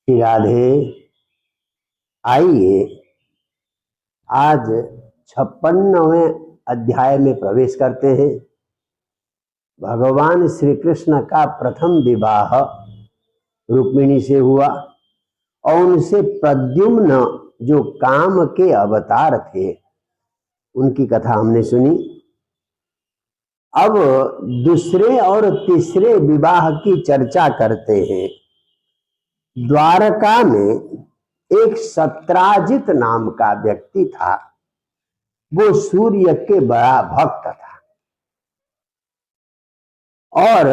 राधे। आइए आज 56वें अध्याय में प्रवेश करते हैं। भगवान श्री कृष्ण का प्रथम विवाह रुक्मिणी से हुआ और उनसे प्रद्युम्न जो काम के अवतार थे उनकी कथा हमने सुनी। अब दूसरे और तीसरे विवाह की चर्चा करते हैं। द्वारका में एक सत्राजित नाम का व्यक्ति था। वो सूर्य के बड़ा भक्त था और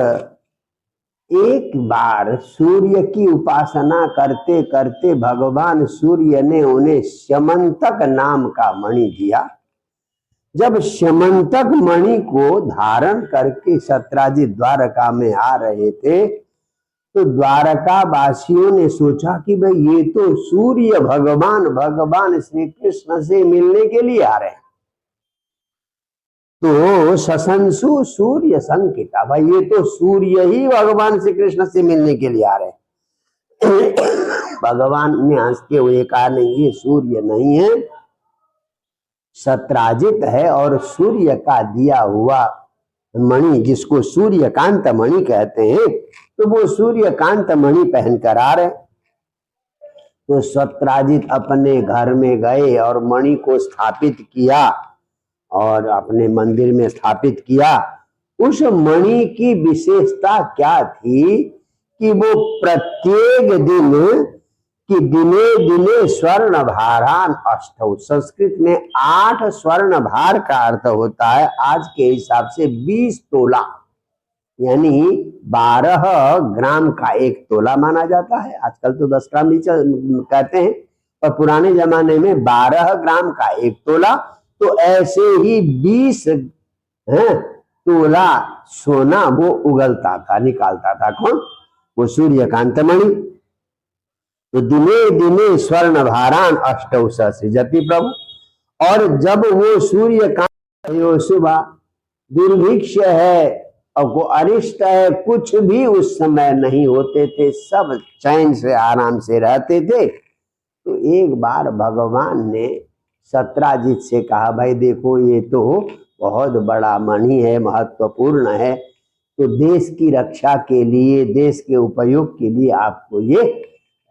एक बार सूर्य की उपासना करते करते भगवान सूर्य ने उन्हें स्यमंतक नाम का मणि दिया। जब स्यमंतक मणि को धारण करके सत्राजित द्वारका में आ रहे थे तो द्वारका वासियों ने सोचा कि भाई ये तो सूर्य भगवान श्री कृष्ण से मिलने के लिए आ रहे हैं। तो सशंसु सूर्य संकिता, भाई ये तो सूर्य ही भगवान श्री कृष्ण से मिलने के लिए आ रहे हैं। भगवान ने हंसते हुए कहा नहीं, ये सूर्य नहीं है, सत्राजित है और सूर्य का दिया हुआ मणि जिसको सूर्यकांत मणि कहते हैं, तो वो सूर्यकांत मणि पहनकर आ रहे। तो सत्राजित अपने घर में गए और मणि को स्थापित किया और अपने मंदिर में स्थापित किया। उस मणि की विशेषता क्या थी कि वो प्रत्येक दिन कि दिने दिने स्वर्ण भारान अष्टौ, संस्कृत में 8 स्वर्ण भार का अर्थ होता है आज के हिसाब से 20 तोला, यानी 12 ग्राम का एक तोला माना जाता है। आजकल तो 10 ग्राम भी कहते हैं, पर पुराने जमाने में 12 ग्राम का एक तोला। तो ऐसे ही 20 तोला सोना वो उगलता था, निकालता था। कौन? वो सूर्यकांत मणि। तो दिने दिने स्वर्ण भारान अष्टौ सृजति प्रभु। और जब वो सूर्यकांत सुबह दुर्भिक्ष है और वो अरिष्ट है, कुछ भी उस समय नहीं होते थे, सब चैन से आराम से रहते थे। तो एक बार भगवान ने सत्राजित से कहा, भाई देखो ये तो बहुत बड़ा मणि है, महत्वपूर्ण है, तो देश की रक्षा के लिए, देश के उपयोग के लिए आपको ये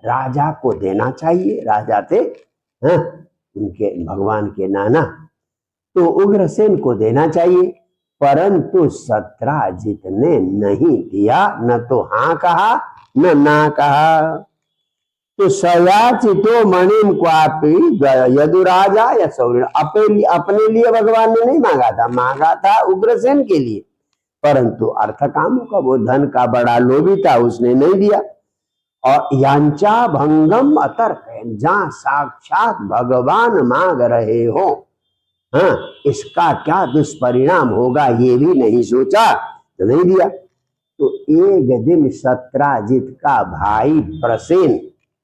राजा को देना चाहिए। राजा थे उनके भगवान के नाना, तो उग्रसेन को देना चाहिए। परंतु सत्राजित ने नहीं दिया, न तो हाँ कहा न ना कहा। तो सयाचितो मणिम क्वापि यदुराजा या सौरिण, अपने लिए भगवान ने नहीं मांगा था, मांगा था उग्रसेन के लिए। परंतु अर्थ कामों का, वो धन का बड़ा लोभी था, उसने नहीं दिया। और यांचा भंगम अतर्क, जहां साक्षात भगवान मांग रहे हो, हाँ, इसका क्या दुष्परिणाम होगा ये भी नहीं सोचा, तो नहीं दिया। तो एक दिन सत्राजित का भाई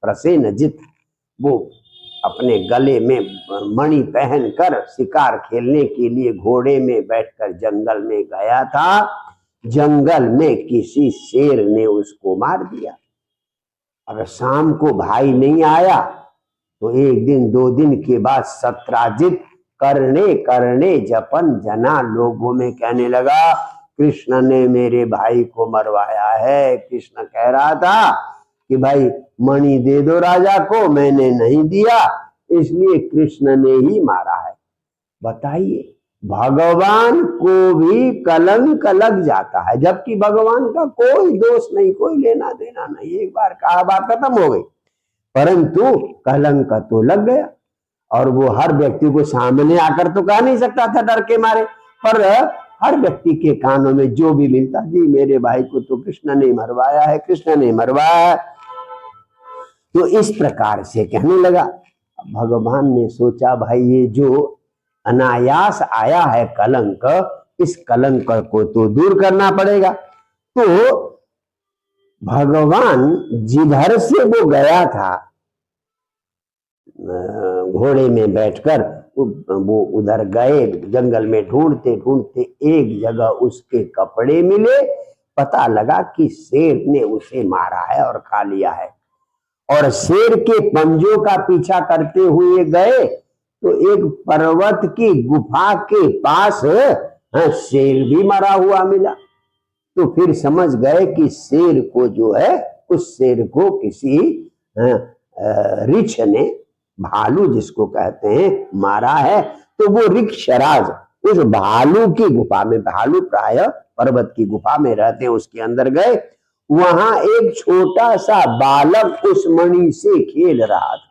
प्रसेनजित वो अपने गले में मणि पहनकर शिकार खेलने के लिए घोड़े में बैठकर जंगल में गया था। जंगल में किसी शेर ने उसको मार दिया। अगर शाम को भाई नहीं आया तो एक दिन 2 दिन के बाद सत्राजित करने करने जपन जना लोगों में कहने लगा, कृष्ण ने मेरे भाई को मरवाया है। कृष्ण कह रहा था कि भाई मणि दे दो राजा को, मैंने नहीं दिया, इसलिए कृष्ण ने ही मारा है। बताइए, भगवान को भी कलंक लग जाता है, जबकि भगवान का कोई दोष नहीं, कोई लेना देना नहीं। एक बार कहा बात खत्म हो गई, परंतु कलंक तो लग गया। और वो हर व्यक्ति को सामने आकर तो कह नहीं सकता था डर के मारे, पर हर व्यक्ति के कानों में जो भी मिलता, जी मेरे भाई को तो कृष्ण ने मरवाया है, कृष्ण ने मरवाया है। तो इस प्रकार से कहने लगा। भगवान ने सोचा, भाई ये जो अनायास आया है कलंक, इस कलंक को तो दूर करना पड़ेगा। तो भगवान जिधर से वो गया था घोड़े में बैठकर, वो उधर गए। जंगल में ढूंढते ढूंढते एक जगह उसके कपड़े मिले। पता लगा कि शेर ने उसे मारा है और खा लिया है। और शेर के पंजों का पीछा करते हुए गए तो एक पर्वत की गुफा के पास शेर भी मरा हुआ मिला। तो फिर समझ गए कि शेर को जो है, उस शेर को किसी ऋक्ष ने, भालू जिसको कहते हैं, मारा है। तो वो ऋक्षराज उस भालू की गुफा में, भालू प्राय पर्वत की गुफा में रहते हैं, उसके अंदर गए। वहां एक छोटा सा बालक उस मणि से खेल रहा था।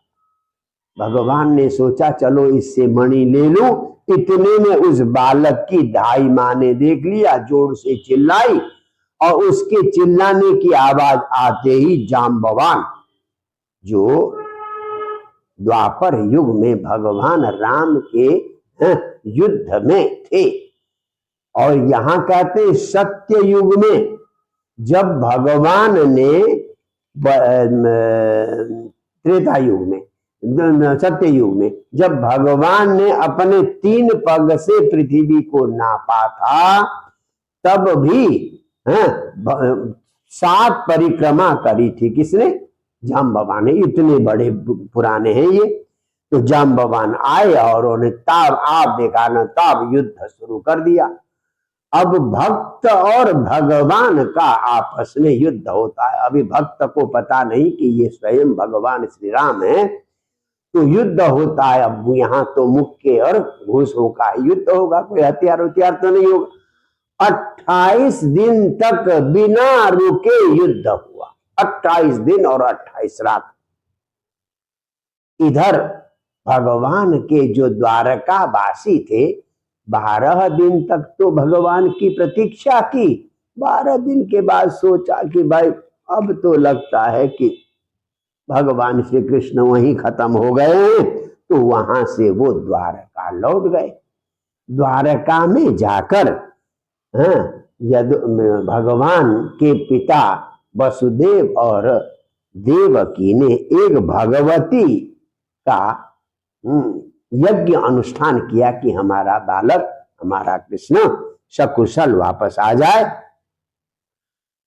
भगवान ने सोचा चलो इससे मणि ले लूं। इतने में उस बालक की दाई माँ ने देख लिया, जोर से चिल्लाई, और उसके चिल्लाने की आवाज आते ही जाम्बवान, जो द्वापर युग में भगवान राम के युद्ध में थे, और यहां कहते सत्य युग में, जब भगवान ने त्रेता युग में, सत्य युग में जब भगवान ने अपने 3 पग से पृथ्वी को नापा था, तब भी 7 परिक्रमा करी थी। किसने? जाम्बवान ने। इतने बड़े पुराने हैं ये। तो जाम्बवान आए और उन्हें तब आप देखा ना, तब युद्ध शुरू कर दिया। अब भक्त और भगवान का आपस में युद्ध होता है। अभी भक्त को पता नहीं कि ये स्वयं भगवान श्री राम है, तो युद्ध होता है। अब यहाँ तो मुक्के और घूसों का युद्ध होगा, कोई हथियार तो नहीं होगा। 28 दिन तक बिना रुके युद्ध हुआ, 28 दिन और 28 रात। इधर भगवान के जो द्वारका वासी थे, 12 दिन तक तो भगवान की प्रतीक्षा की। 12 दिन के बाद सोचा कि भाई अब तो लगता है कि भगवान श्री कृष्ण वहीं खत्म हो गए हैं। तो वहां से वो द्वारका लौट गए। द्वारका में जाकर भगवान के पिता वसुदेव और देवकी ने एक भगवती का यज्ञ अनुष्ठान किया कि हमारा बालक, हमारा कृष्ण सकुशल वापस आ जाए।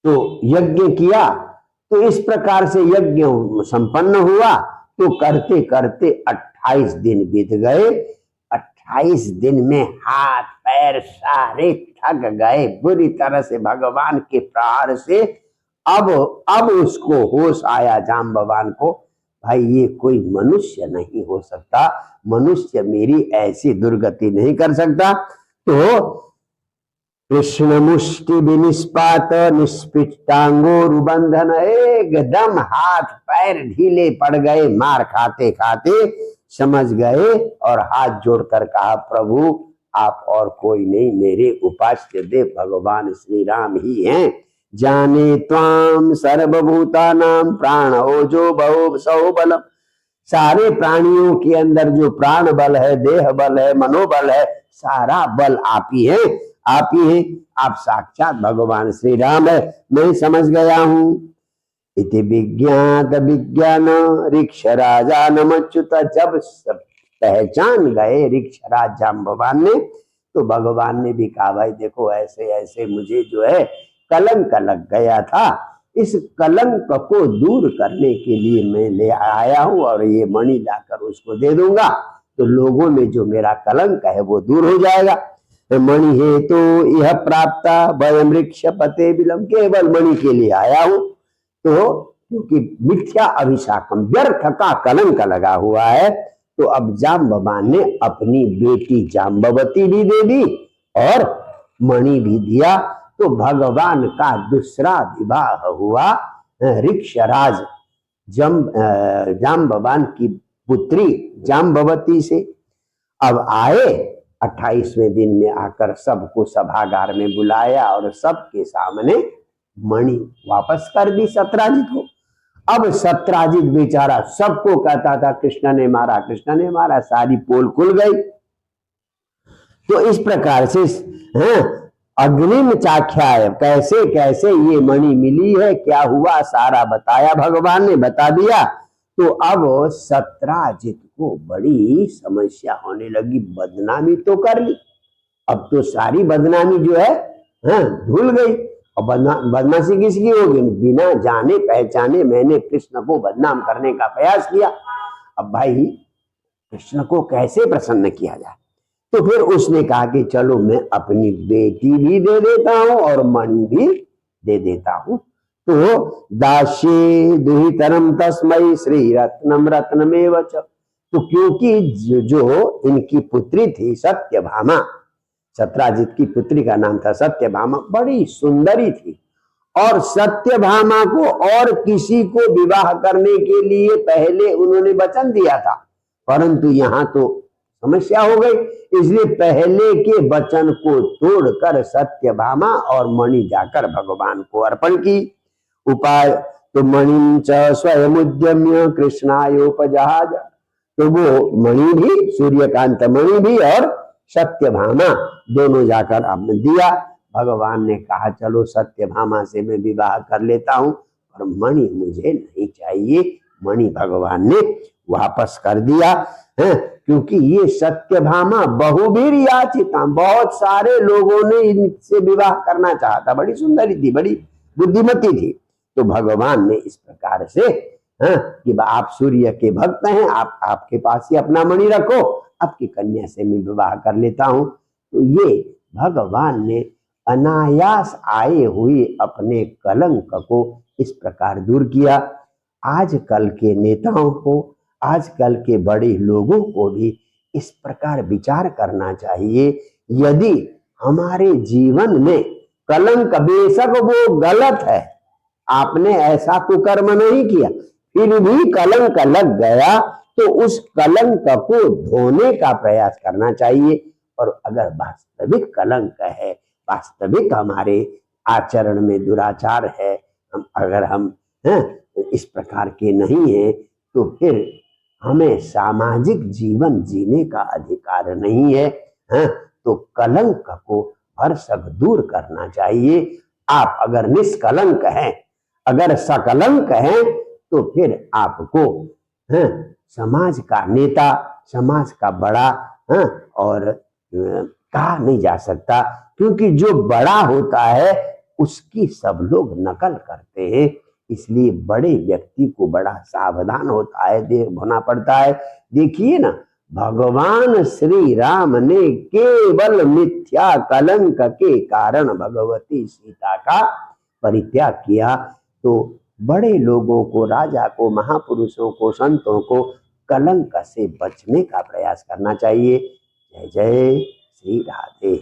तो यज्ञ किया। तो इस प्रकार से यज्ञ संपन्न हुआ। तो करते करते 28 दिन बीत गए। 28 दिन में हाथ पैर सारे थक गए बुरी तरह से भगवान के प्रहार से। अब उसको होश आया जाम्बवान को, भाई ये कोई मनुष्य नहीं हो सकता, मनुष्य मेरी ऐसी दुर्गति नहीं कर सकता। तो कृष्ण मुष्टि विनिष्पात निष्पिष्टांगो रुबंधन, एकदम हाथ पैर ढीले पड़ गए। मार खाते खाते समझ गए और हाथ जोड़कर कहा, प्रभु आप और कोई नहीं, मेरे उपास्य देव भगवान श्री राम ही हैं। जाने त्वाम सर्वभूतानां प्राण ओजो बहु सौ बलम, सारे प्राणियों के अंदर जो प्राण बल है, देह बल है, मनोबल है, सारा बल आप ही है, आप ही हैं। आप साक्षात भगवान श्री राम है, मैं समझ गया हूं। इति विज्ञात विज्ञान ऋक्ष राजा नमच्युत, जब सब पहचान गए ऋक्षराज जाम्बवान ने, तो भगवान ने भी कहा, भाई देखो ऐसे ऐसे मुझे जो है कलंक लग गया था, इस कलंक को दूर करने के लिए मैं ले आया हूं और ये मणि लाकर उसको दे दूंगा, तो लोगों में जो मेरा कलंक है वो दूर हो जाएगा। मणि है तो यह प्राप्त वयम वृक्ष पते बिलम, केवल मणि के लिए आया हूं। तो क्योंकि मिथ्या अभिशाकम, व्यर्थ का कलंक लगा हुआ है, तो अब जाम्बवान ने अपनी बेटी जाम्बवती भी दे दी और मणि भी दिया। तो भगवान का दूसरा विवाह हुआ ऋक्षराज जाम्बवान की पुत्री जाम्बवती से। अब आए 28वें दिन में आकर सबको सभागार में बुलाया और सबके सामने मणि वापस कर दी सत्राजित को। अब सत्राजित बेचारा सबको कहता था कृष्ण ने मारा, कृष्ण ने मारा, सारी पोल खुल गई। तो इस प्रकार से अग्निम चाख्याय, कैसे कैसे ये मणि मिली है, क्या हुआ, सारा बताया, भगवान ने बता दिया। तो अब सत्राजित को बड़ी समस्या होने लगी, बदनामी तो कर ली, अब तो सारी बदनामी जो है धुल गई। और बदमाशी किसकी होगी? बिना जाने पहचाने मैंने कृष्ण को बदनाम करने का प्रयास किया। अब भाई कृष्ण को कैसे प्रसन्न किया जाए? तो फिर उसने कहा कि चलो मैं अपनी बेटी भी दे देता हूं और मणि भी दे देता हूं। तो दास्ये दुहितरम तस्मै श्री रत्नम रत्नमेव च। तो क्योंकि जो इनकी पुत्री थी सत्यभामा, सत्राजित की पुत्री का नाम था सत्यभामा, बड़ी सुंदरी थी और सत्यभामा को और किसी को विवाह करने के लिए पहले उन्होंने वचन दिया था, परंतु यहाँ तो समस्या हो गई, इसलिए पहले के वचन को तोड़कर सत्यभामा और मणि जाकर भगवान को अर्पण की। उपाय तो मणि च स्वयं उद्यम्य कृष्णायोपजहाज। तो वो मणि भी, सूर्यकांत मणि भी और सत्यभामा दोनों जाकर आपने दिया। भगवान ने कहा चलो सत्यभामा से मैं विवाह कर लेता हूं, पर मणि मुझे नहीं चाहिए। मणि भगवान ने वापस कर दिया है, क्योंकि ये सत्यभामा बहुवीर याचिता, बहुत सारे लोगों ने इनसे विवाह करना चाहा था, बड़ी सुंदरी थी, बड़ी बुद्धिमती थी। तो भगवान ने इस प्रकार से कि आप सूर्य के भक्त हैं, आपके पास ही अपना मणि रखो, आपकी कन्या से मैं विवाह कर लेता हूं। तो ये भगवान ने अनायास आए हुए अपने कलंक को इस प्रकार दूर किया। आजकल के नेताओं को, आजकल के बड़े लोगों को भी इस प्रकार विचार करना चाहिए। यदि हमारे जीवन में कलंक, बेशक वो गलत है, आपने ऐसा कुकर्म नहीं किया, फिर भी कलंक लग गया, तो उस कलंक को धोने का प्रयास करना चाहिए। और अगर वास्तविक कलंक है, वास्तविक हमारे आचरण में दुराचार है, अगर हम इस प्रकार के नहीं है, तो फिर हमें सामाजिक जीवन जीने का अधिकार नहीं है। तो कलंक को भरसक दूर करना चाहिए। आप अगर निष्कलंक हैं, अगर सकलंक हैं, तो फिर आपको समाज का नेता, समाज का बड़ा और कहा नहीं जा सकता, क्योंकि जो बड़ा होता है उसकी सब लोग नकल करते हैं। इसलिए बड़े व्यक्ति को बड़ा सावधान होना पड़ता है। देखिए ना, भगवान श्री राम ने केवल मिथ्या कलंक के कारण भगवती सीता का परित्याग किया। तो बड़े लोगों को, राजा को, महापुरुषों को, संतों को कलंक से बचने का प्रयास करना चाहिए। जय जय श्री राधे।